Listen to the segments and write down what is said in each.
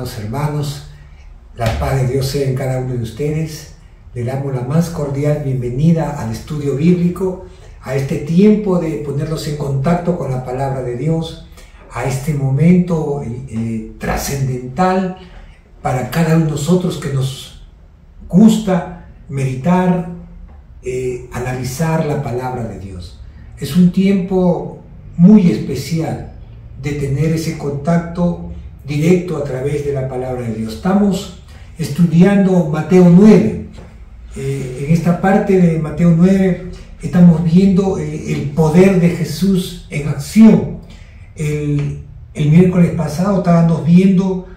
amados hermanos, la paz de Dios sea en cada uno de ustedes. Le damos la más cordial bienvenida al estudio bíblico, a este tiempo de ponernos en contacto con la palabra de Dios, a este momento trascendental para cada uno de nosotros que nos gusta meditar, analizar la palabra de Dios. Es un tiempo muy especial de tener ese contacto directo a través de la palabra de Dios. Estamos estudiando Mateo 9. En esta parte de Mateo 9 estamos viendo el poder de Jesús en acción. El miércoles pasado estábamos viendo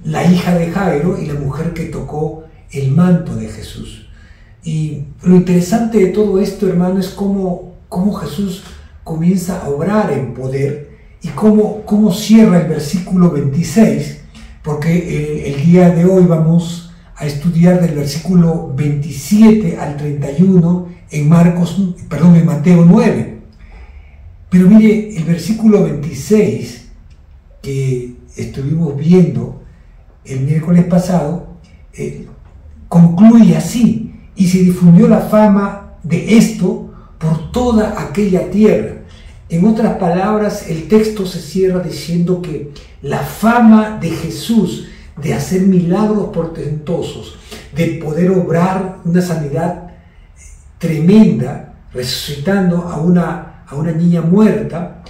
la hija de Jairo y la mujer que tocó el manto de Jesús. Y lo interesante de todo esto, hermano, es cómo Jesús comienza a obrar en poder y cómo cierra el versículo 26, porque el día de hoy vamos a estudiar del versículo 27 al 31 en Mateo 9. Pero mire, el versículo 26 que estuvimos viendo el miércoles pasado concluye así: y se difundió la fama de esto por toda aquella tierra. En otras palabras, el texto se cierra diciendo que la fama de Jesús de hacer milagros portentosos, de poder obrar una sanidad tremenda, resucitando a una niña muerta,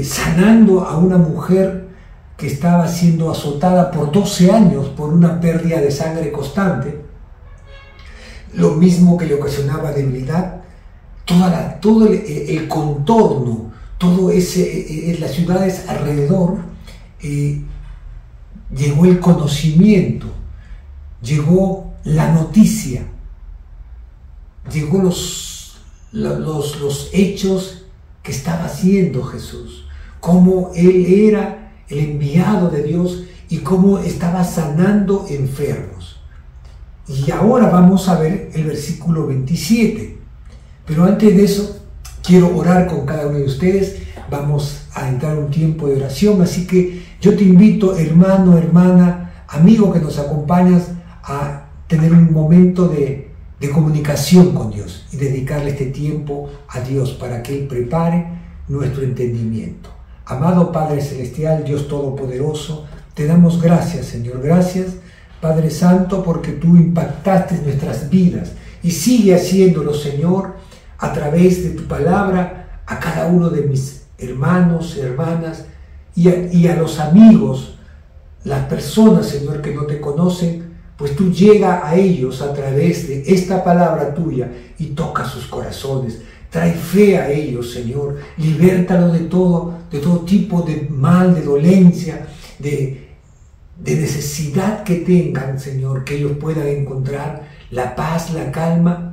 sanando a una mujer que estaba siendo azotada por 12 años por una pérdida de sangre constante, lo mismo que le ocasionaba debilidad, todo el contorno, las ciudades alrededor, llegó el conocimiento, llegó la noticia, llegó los hechos que estaba haciendo Jesús, cómo Él era el enviado de Dios y cómo estaba sanando enfermos. Y ahora vamos a ver el versículo 27. Pero antes de eso, quiero orar con cada uno de ustedes. Vamos a entrar en un tiempo de oración, así que yo te invito, hermano, hermana, amigo que nos acompañas, a tener un momento de comunicación con Dios y dedicarle este tiempo a Dios para que Él prepare nuestro entendimiento. Amado Padre Celestial, Dios Todopoderoso, te damos gracias, Señor. Gracias, Padre Santo, porque tú impactaste nuestras vidas y sigue haciéndolo, Señor, a través de tu palabra, a cada uno de mis hermanos, hermanas y a los amigos, las personas, Señor, que no te conocen, pues tú llegas a ellos a través de esta palabra tuya y toca sus corazones. Trae fe a ellos, Señor. Libértalos de todo tipo de mal, de dolencia, de necesidad que tengan, Señor, que ellos puedan encontrar la paz, la calma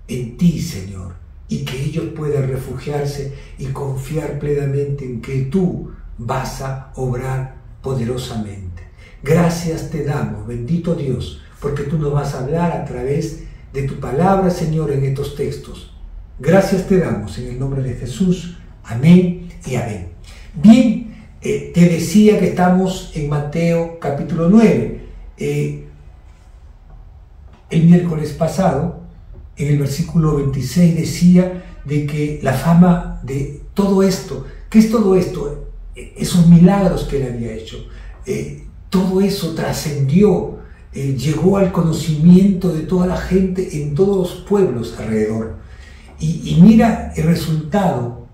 en ti, Señor, y que ellos puedan refugiarse y confiar plenamente en que tú vas a obrar poderosamente. Gracias te damos, bendito Dios, porque tú nos vas a hablar a través de tu palabra, Señor, en estos textos. Gracias te damos en el nombre de Jesús. Amén y amén. Bien, te decía que estamos en Mateo capítulo 9. El miércoles pasado, en el versículo 26 decía de que la fama de todo esto, ¿qué es todo esto? Esos milagros que él había hecho, todo eso trascendió, llegó al conocimiento de toda la gente en todos los pueblos alrededor. Y mira el resultado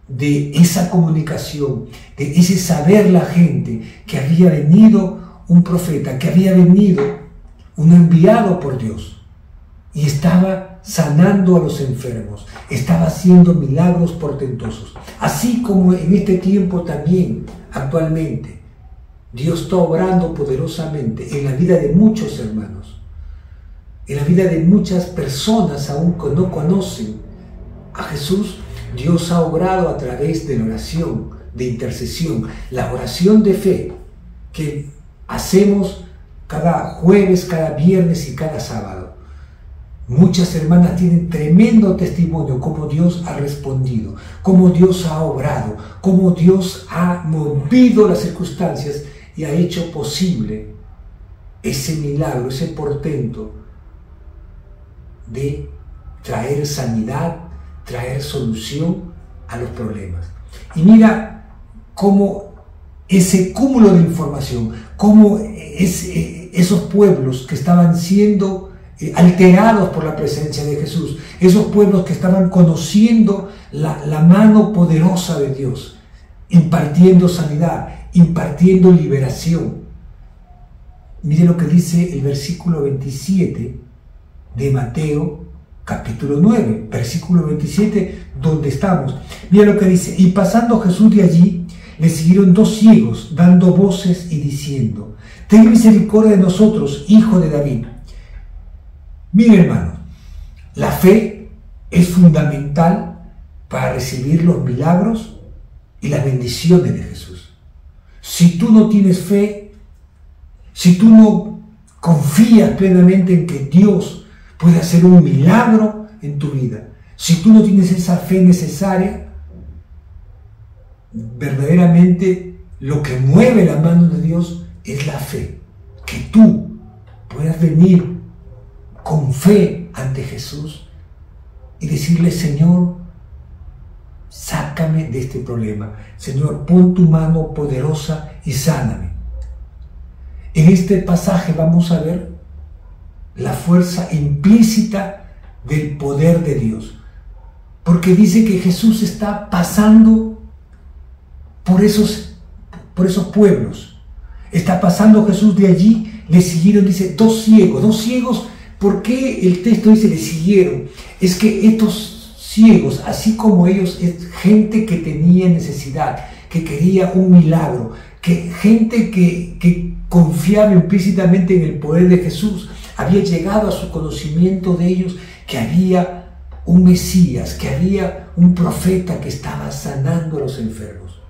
de esa comunicación, de ese saber la gente que había venido un profeta, que había venido un enviado por Dios. Y estaba sanando a los enfermos, estaba haciendo milagros portentosos. Así como en este tiempo también, actualmente, Dios está obrando poderosamente en la vida de muchos hermanos, en la vida de muchas personas aún que no conocen a Jesús. Dios ha obrado a través de la oración, de intercesión, la oración de fe que hacemos cada jueves, cada viernes y cada sábado. Muchas hermanas tienen tremendo testimonio cómo Dios ha respondido, cómo Dios ha obrado, cómo Dios ha movido las circunstancias y ha hecho posible ese milagro, ese portento de traer sanidad, traer solución a los problemas. Y mira cómo ese cúmulo de información, cómo esos pueblos que estaban siendo alterados por la presencia de Jesús, esos pueblos que estaban conociendo la mano poderosa de Dios, impartiendo sanidad, impartiendo liberación. Mire lo que dice el versículo 27 de Mateo capítulo 9, versículo 27, donde estamos. Mira lo que dice: y pasando Jesús de allí, le siguieron dos ciegos, dando voces y diciendo: ten misericordia de nosotros, hijo de David. Mira, hermano, la fe es fundamental para recibir los milagros y las bendiciones de Jesús. Si tú no tienes fe, si tú no confías plenamente en que Dios puede hacer un milagro en tu vida, si tú no tienes esa fe necesaria, verdaderamente lo que mueve la mano de Dios es la fe. Que tú puedas venir con fe ante Jesús y decirle: Señor, sácame de este problema. Señor, pon tu mano poderosa y sáname. En este pasaje vamos a ver la fuerza implícita del poder de Dios, porque dice que Jesús está pasando por esos pueblos. Está pasando Jesús de allí, le siguieron, dice, dos ciegos. ¿Por qué el texto dice le siguieron? Es que estos ciegos, así como ellos, es gente que tenía necesidad, que quería un milagro, gente que confiaba implícitamente en el poder de Jesús. Había llegado a su conocimiento de ellos que había un Mesías, que había un profeta que estaba sanando a los enfermos.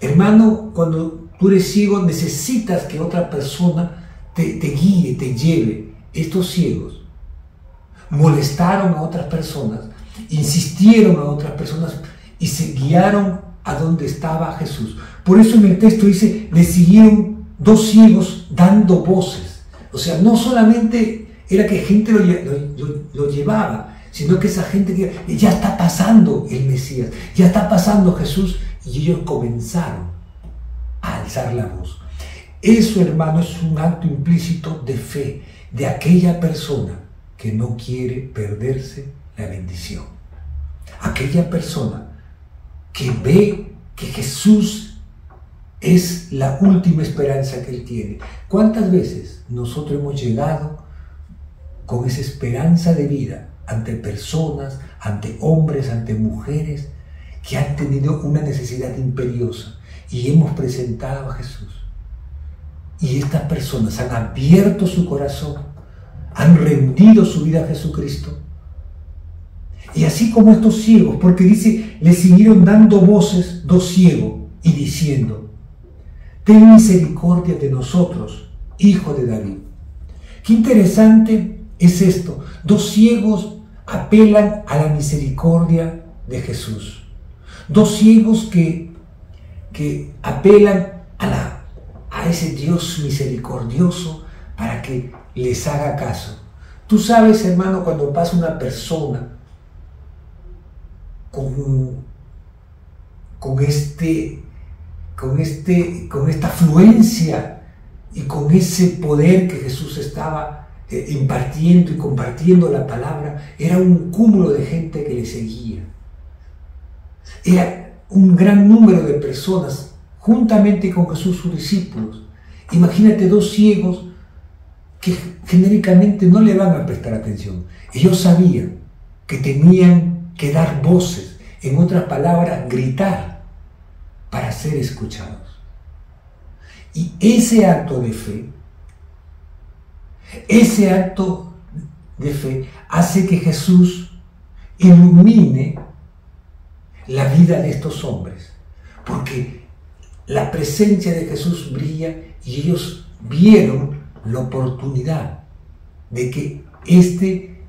Hermano, cuando tú eres ciego, necesitas que otra persona te guíe, te lleve. Estos ciegos molestaron a otras personas, insistieron a otras personas y se guiaron a donde estaba Jesús. Por eso en el texto dice: le siguieron dos ciegos dando voces. O sea, no solamente era que gente lo llevaba, sino que esa gente que ya está pasando el Mesías, ya está pasando Jesús, y ellos comenzaron a alzar la voz. Eso, hermano, es un acto implícito de fe de aquella persona que no quiere perderse la bendición. Aquella persona que ve que Jesús es la última esperanza que él tiene. ¿Cuántas veces nosotros hemos llegado con esa esperanza de vida ante personas, ante hombres, ante mujeres que han tenido una necesidad imperiosa y hemos presentado a Jesús? Y estas personas han abierto su corazón, han rendido su vida a Jesucristo. Y así como estos ciegos, porque dice, le siguieron dando voces dos ciegos y diciendo: ten misericordia de nosotros, hijo de David. Qué interesante es esto. Dos ciegos apelan a la misericordia de Jesús. Dos ciegos que apelan a ese Dios misericordioso para que les haga caso. Tú sabes, hermano, cuando pasa una persona con esta afluencia y con ese poder que Jesús estaba impartiendo y compartiendo la palabra, era un cúmulo de gente que le seguía. Era un gran número de personas juntamente con Jesús, sus discípulos. Imagínate dos ciegos que genéricamente no le van a prestar atención. Ellos sabían que tenían que dar voces, en otras palabras, gritar para ser escuchados. Y ese acto de fe hace que Jesús ilumine la vida de estos hombres, porque la presencia de Jesús brilla y ellos vieron la oportunidad de que este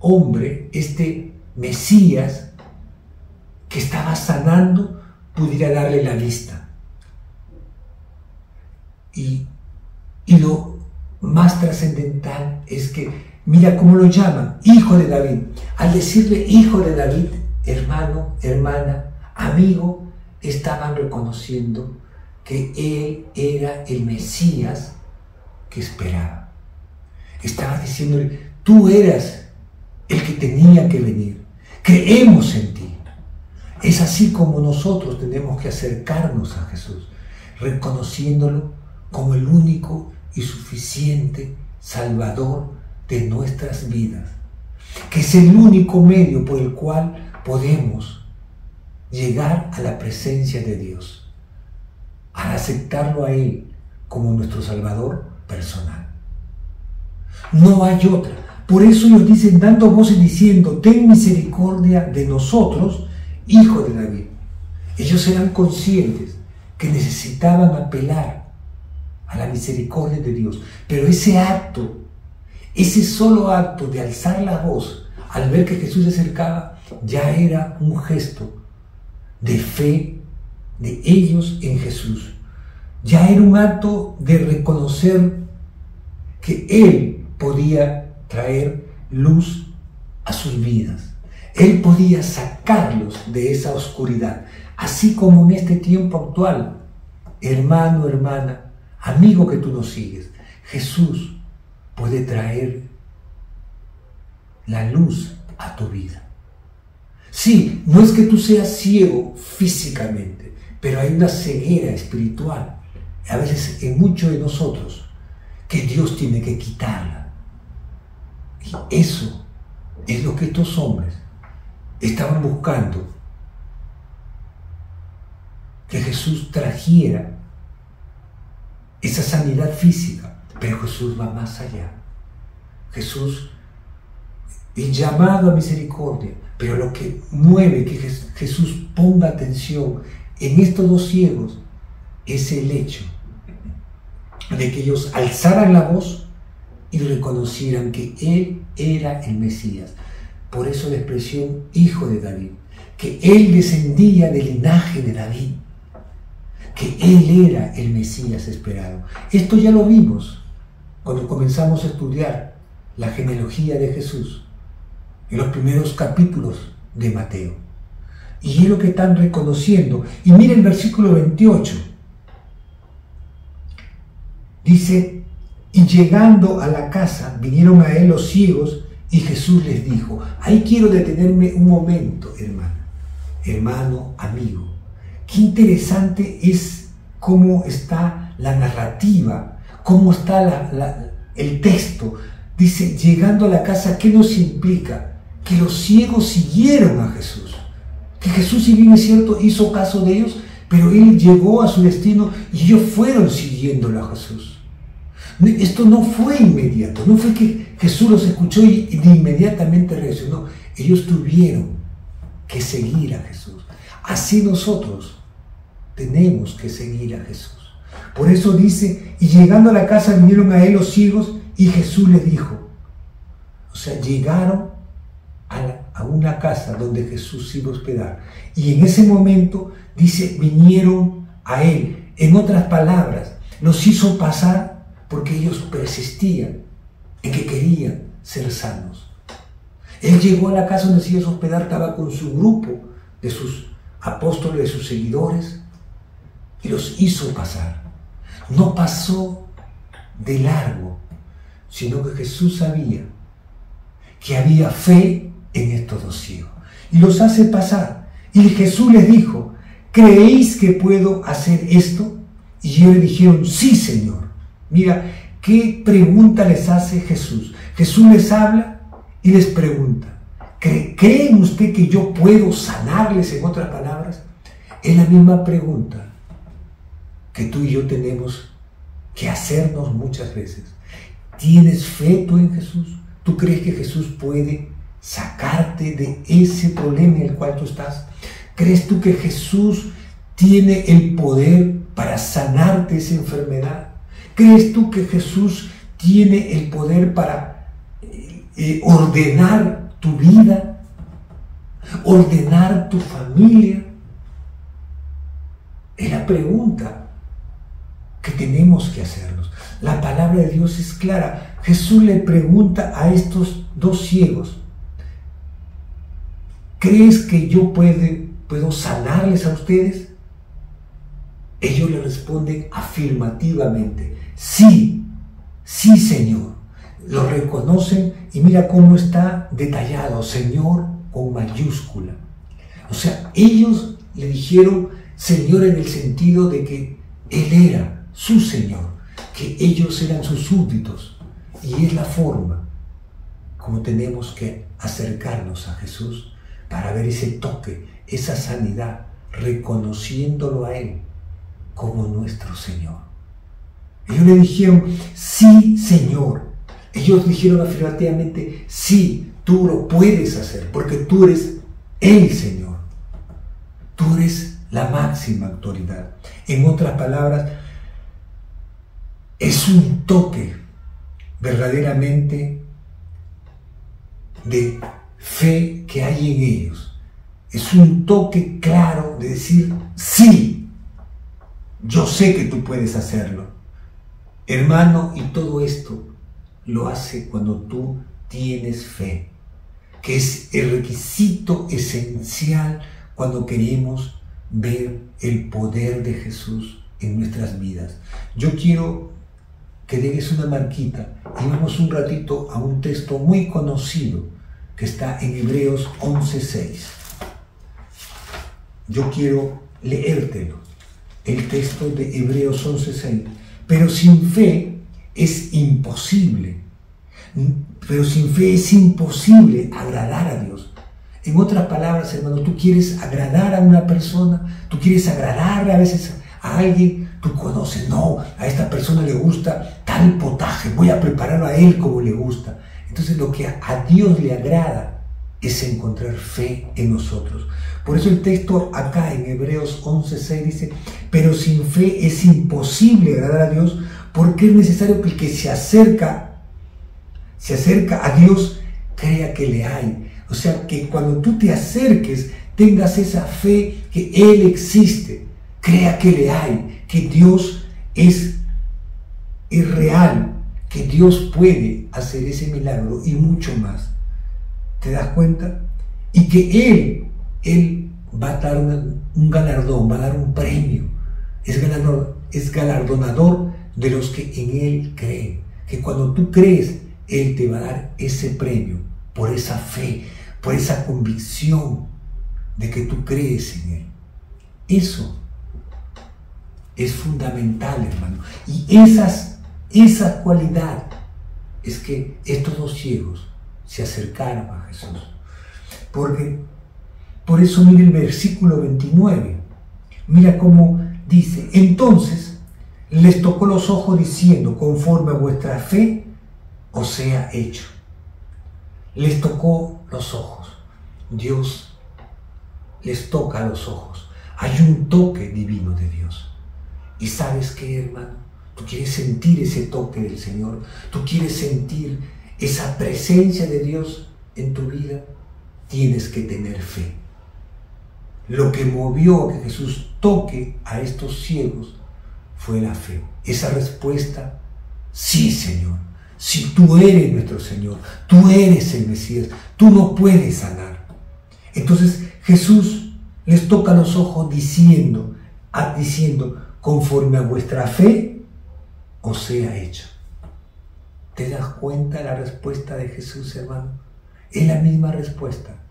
hombre, este Mesías que estaba sanando, pudiera darle la vista. Y lo más trascendental es que, mira cómo lo llaman, hijo de David. Al decirle hijo de David, hermano, hermana, amigo, estaban reconociendo que él era el Mesías que esperaba. Estaba diciéndole, tú eras el que tenía que venir. Creemos en ti. Es así como nosotros tenemos que acercarnos a Jesús, reconociéndolo como el único y suficiente Salvador de nuestras vidas, que es el único medio por el cual podemos llegar a la presencia de Dios, al aceptarlo a Él como nuestro Salvador personal. No hay otra. Por eso ellos dicen, dando voces diciendo, ten misericordia de nosotros, hijo de David. Ellos eran conscientes que necesitaban apelar a la misericordia de Dios, pero ese acto, ese solo acto de alzar la voz al ver que Jesús se acercaba, ya era un gesto de fe de ellos en Jesús. Ya era un acto de reconocer que Él podía traer luz a sus vidas. Él podía sacarlos de esa oscuridad. Así como en este tiempo actual, hermano, hermana, amigo que tú nos sigues, Jesús puede traer la luz a tu vida. Sí, no es que tú seas ciego físicamente, pero hay una ceguera espiritual, a veces en muchos de nosotros, que Dios tiene que quitarla. Y eso es lo que estos hombres estaban buscando, que Jesús trajera esa sanidad física, pero Jesús va más allá. Jesús es llamado a misericordia, pero lo que mueve que Jesús ponga atención en estos dos ciegos es el hecho de que ellos alzaran la voz y reconocieran que Él era el Mesías. Por eso la expresión hijo de David, que Él descendía del linaje de David, que Él era el Mesías esperado. Esto ya lo vimos cuando comenzamos a estudiar la genealogía de Jesús en los primeros capítulos de Mateo. Y es lo que están reconociendo. Y mira el versículo 28. Dice, y llegando a la casa, vinieron a Él los ciegos, y Jesús les dijo, ahí quiero detenerme un momento, hermano, amigo. Qué interesante es cómo está la narrativa, cómo está el texto. Dice, llegando a la casa, ¿qué nos implica? Que los ciegos siguieron a Jesús. Que Jesús, si bien es cierto, hizo caso de ellos, pero Él llegó a su destino y ellos fueron siguiéndolo a Jesús. Esto no fue inmediato, no fue que Jesús los escuchó y de inmediatamente reaccionó. Ellos tuvieron que seguir a Jesús. Así nosotros tenemos que seguir a Jesús. Por eso dice, y llegando a la casa vinieron a Él los ciegos y Jesús les dijo. O sea, llegaron a una casa donde Jesús se iba a hospedar. Y en ese momento, dice, vinieron a Él. En otras palabras, los hizo pasar porque ellos persistían en que querían ser sanos. Él llegó a la casa donde se iba a hospedar, estaba con su grupo de sus apóstoles, de sus seguidores, y los hizo pasar. No pasó de largo, sino que Jesús sabía que había fe en estos dos ciegos. Y los hace pasar. Y Jesús les dijo, ¿creéis que puedo hacer esto? Y ellos le dijeron, sí, Señor. Mira, ¿qué pregunta les hace Jesús? Jesús les habla y les pregunta, ¿creen usted que yo puedo sanarles? En otras palabras, es la misma pregunta que tú y yo tenemos que hacernos muchas veces. ¿Tienes fe tú en Jesús? ¿Tú crees que Jesús puede sacarte de ese problema en el cual tú estás? ¿Crees tú que Jesús tiene el poder para sanarte esa enfermedad? ¿Crees tú que Jesús tiene el poder para ordenar tu vida, ordenar tu familia. Es la pregunta que tenemos que hacernos. La palabra de Dios es clara. Jesús le pregunta a estos dos ciegos: ¿crees que yo puedo sanarles a ustedes? Ellos le responden afirmativamente: sí, sí, Señor. Lo reconocen y mira cómo está detallado: Señor con mayúscula. O sea, ellos le dijeron Señor en el sentido de que Él era su Señor, que ellos eran sus súbditos. Y es la forma como tenemos que acercarnos a Jesús para ver ese toque, esa sanidad, reconociéndolo a Él como nuestro Señor. Ellos le dijeron: sí, Señor. Ellos dijeron afirmativamente: sí, tú lo puedes hacer, porque tú eres el Señor. Tú eres la máxima autoridad. En otras palabras, es un toque verdaderamente de fe que hay en ellos. Es un toque claro de decir: sí, yo sé que tú puedes hacerlo. Hermano, y todo esto lo hace cuando tú tienes fe, que es el requisito esencial cuando queremos ver el poder de Jesús en nuestras vidas. Yo quiero que dejes una marquita y vamos un ratito a un texto muy conocido que está en Hebreos 11:6. Yo quiero leértelo, el texto de Hebreos 11:6. Pero sin fe es imposible agradar a Dios. En otras palabras, hermano, tú quieres agradar a una persona, tú quieres agradarle a veces a alguien, tú conoces: no, a esta persona le gusta tal potaje, voy a prepararlo a él como le gusta. Entonces lo que a Dios le agrada es encontrar fe en nosotros. Por eso el texto acá en Hebreos 11:6 dice: pero sin fe es imposible agradar a Dios, porque es necesario que el que se acerca a Dios crea que le hay. O sea, que cuando tú te acerques tengas esa fe que Él existe, crea que le hay, que Dios es real, que Dios puede hacer ese milagro y mucho más. ¿Te das cuenta? Y que Él va a dar un galardón, va a dar un premio. Es galardonador de los que en Él creen. Que cuando tú crees, Él te va a dar ese premio por esa fe, por esa convicción de que tú crees en Él. Eso es fundamental, hermano. Y esa cualidad es que estos dos ciegos se acercaron a Jesús. Por eso mira el versículo 29. Mira cómo dice: entonces les tocó los ojos diciendo: conforme a vuestra fe os sea hecho. Les tocó los ojos. Dios les toca los ojos. Hay un toque divino de Dios. ¿Y sabes qué, hermano? Tú quieres sentir ese toque del Señor. Tú quieres sentir esa presencia de Dios en tu vida. Tienes que tener fe. Lo que movió a que Jesús toque a estos ciegos fue la fe. Esa respuesta: sí, Señor. Si tú eres nuestro Señor, tú eres el Mesías, tú no puedes sanar. Entonces Jesús les toca los ojos diciendo: conforme a vuestra fe os sea hecho. ¿Te das cuenta la respuesta de Jesús, hermano? Es la misma respuesta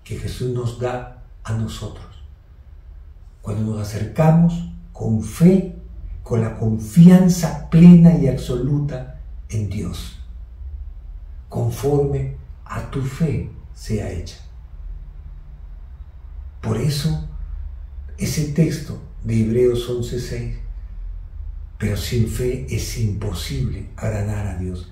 que Jesús nos da a nosotros. Cuando nos acercamos con fe, con la confianza plena y absoluta en Dios, conforme a tu fe sea hecha. Por eso ese texto de Hebreos 11:6: pero sin fe es imposible agradar a Dios,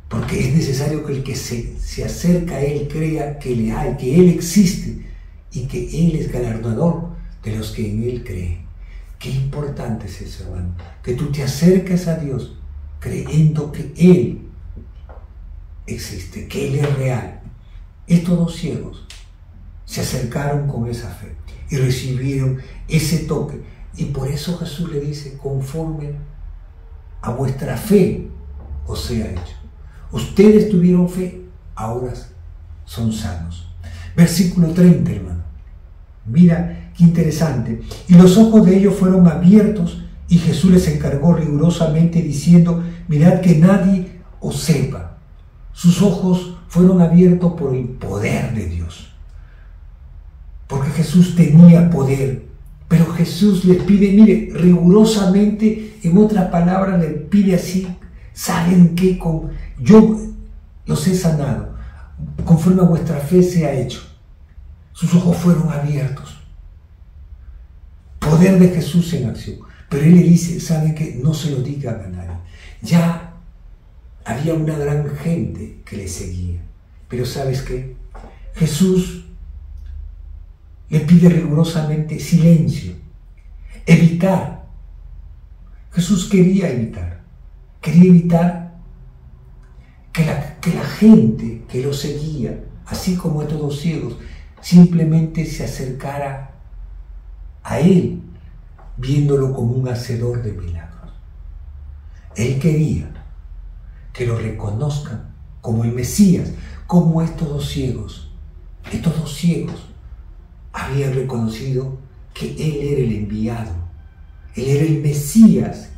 porque es necesario que el que se acerca a Él crea que le hay, que Él existe y que Él es galardonador de los que en Él creen. Qué importante es eso, hermano, que tú te acerques a Dios creyendo que Él existe, que Él es real. Estos dos ciegos se acercaron con esa fe y recibieron ese toque. Y por eso Jesús le dice, conforme a vuestra fe os sea hecho. Ustedes tuvieron fe, ahora son sanos. Versículo 30, hermano. Mira qué interesante. Y los ojos de ellos fueron abiertos y Jesús les encargó rigurosamente diciendo, mirad que nadie os sepa. Sus ojos fueron abiertos por el poder de Dios. Porque Jesús tenía poder. Pero Jesús les pide, mire, rigurosamente, en otras palabras, le pide así, ¿saben qué? Yo los he sanado, conforme a vuestra fe se ha hecho. Sus ojos fueron abiertos. Poder de Jesús en acción. Pero Él le dice, ¿saben qué? No se lo digan a nadie. Ya había una gran gente que le seguía. Pero ¿sabes qué? Jesús le pide rigurosamente silencio, evitar. Jesús quería evitar que la gente que lo seguía, así como estos dos ciegos, simplemente se acercara a Él, viéndolo como un hacedor de milagros. Él quería que lo reconozcan como el Mesías, como estos dos ciegos habían reconocido que Él era el enviado, Él era el Mesías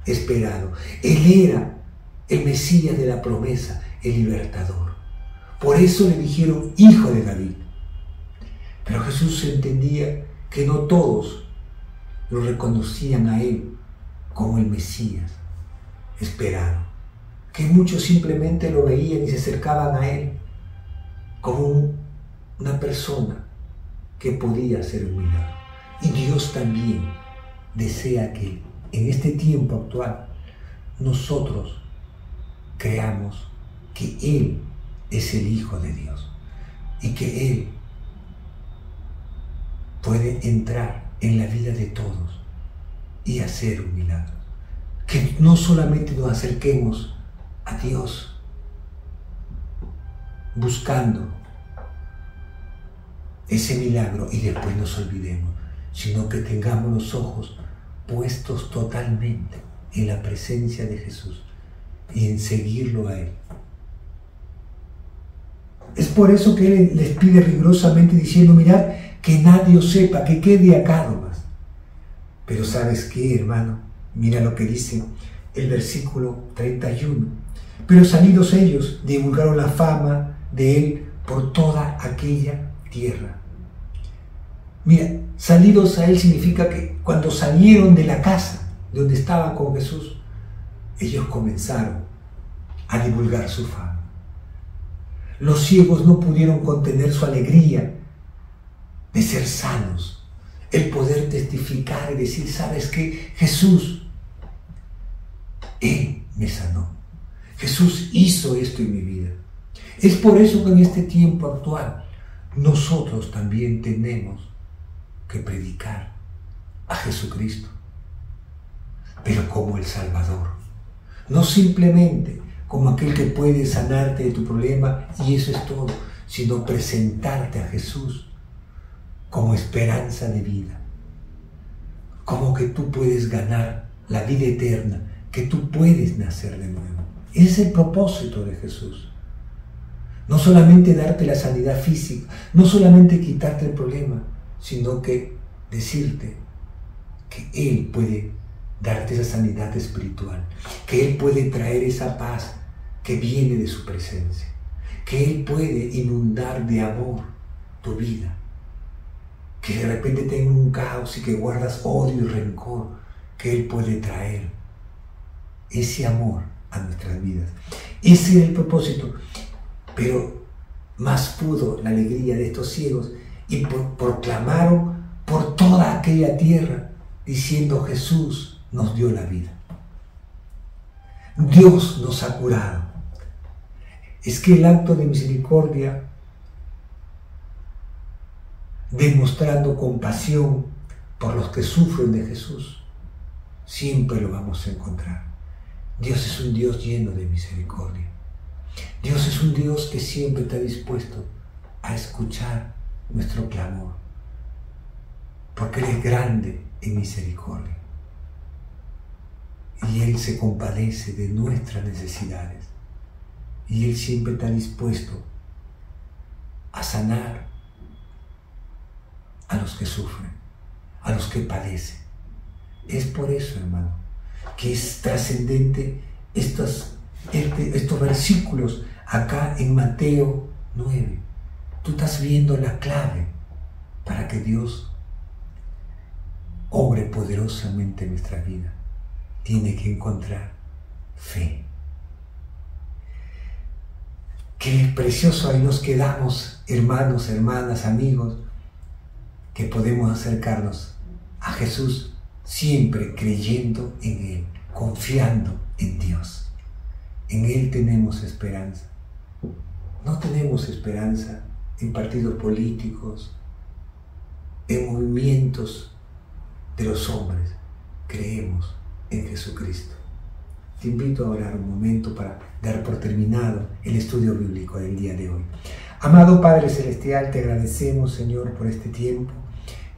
esperado, Él era el Mesías de la promesa, el libertador. Por eso le dijeron hijo de David. Pero Jesús entendía que no todos lo reconocían a Él como el Mesías esperado, que muchos simplemente lo veían y se acercaban a Él como una persona que podía hacer un milagro. Y Dios también desea que en este tiempo actual nosotros creamos que Él es el Hijo de Dios y que Él puede entrar en la vida de todos y hacer un milagro. Que no solamente nos acerquemos a Dios buscando ese milagro y después nos olvidemos, sino que tengamos los ojos puestos totalmente en la presencia de Jesús y en seguirlo a Él. Es por eso que Él les pide rigurosamente diciendo, mirad, que nadie os sepa, que quede acá nomás. Pero ¿sabes qué, hermano? Mira lo que dice el versículo 31. Pero salidos ellos, divulgaron la fama de Él por toda aquella tierra. Mira, salidos a Él significa que cuando salieron de la casa donde estaban con Jesús, ellos comenzaron a divulgar su fama. Los ciegos no pudieron contener su alegría de ser sanos, el poder testificar y decir, ¿sabes qué? Jesús, Él me sanó. Jesús hizo esto en mi vida. Es por eso que en este tiempo actual nosotros también tenemos que predicar a Jesucristo, pero como el Salvador, no simplemente como aquel que puede sanarte de tu problema y eso es todo, sino presentarte a Jesús como esperanza de vida, como que tú puedes ganar la vida eterna, que tú puedes nacer de nuevo. Ese es el propósito de Jesús. No solamente darte la sanidad física, no solamente quitarte el problema, sino que decirte que Él puede darte esa sanidad espiritual, que Él puede traer esa paz que viene de su presencia, que Él puede inundar de amor tu vida, que de repente tenga un caos y que guardas odio y rencor, que Él puede traer ese amor a nuestras vidas. Ese es el propósito. Pero más pudo la alegría de estos ciegos y proclamaron por toda aquella tierra diciendo, Jesús nos dio la vida. Dios nos ha curado. Es que el acto de misericordia, demostrando compasión por los que sufren de Jesús, siempre lo vamos a encontrar. Dios es un Dios lleno de misericordia. Dios es un Dios que siempre está dispuesto a escuchar nuestro clamor, porque Él es grande en misericordia y Él se compadece de nuestras necesidades y Él siempre está dispuesto a sanar a los que sufren, a los que padecen. Es por eso, hermano, que es trascendente estos versículos acá en Mateo 9. Tú estás viendo la clave para que Dios obre poderosamente en nuestra vida. Tiene que encontrar fe. Qué precioso ahí nos quedamos, hermanos, hermanas, amigos, que podemos acercarnos a Jesús siempre creyendo en Él, confiando en Dios. En Él tenemos esperanza. No tenemos esperanza en partidos políticos, en movimientos de los hombres. Creemos en Jesucristo. Te invito a orar un momento para dar por terminado el estudio bíblico del día de hoy. Amado Padre Celestial, te agradecemos, Señor, por este tiempo.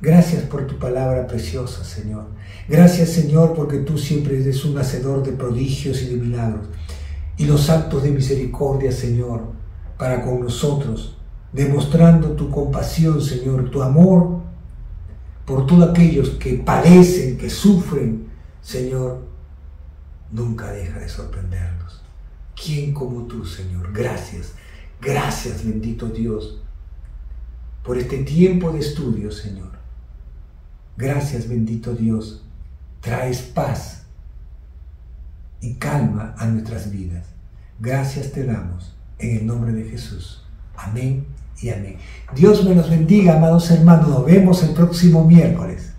Gracias por tu palabra preciosa, Señor. Gracias, Señor, porque tú siempre eres un hacedor de prodigios y de milagros. Y los actos de misericordia, Señor, para con nosotros, demostrando tu compasión, Señor, tu amor por todos aquellos que padecen, que sufren, Señor, nunca deja de sorprendernos. ¿Quién como tú, Señor? Gracias, gracias, bendito Dios, por este tiempo de estudio, Señor. Gracias, bendito Dios, traes paz y calma a nuestras vidas. Gracias te damos en el nombre de Jesús. Amén y amén. Dios me los bendiga, amados hermanos. Nos vemos el próximo miércoles.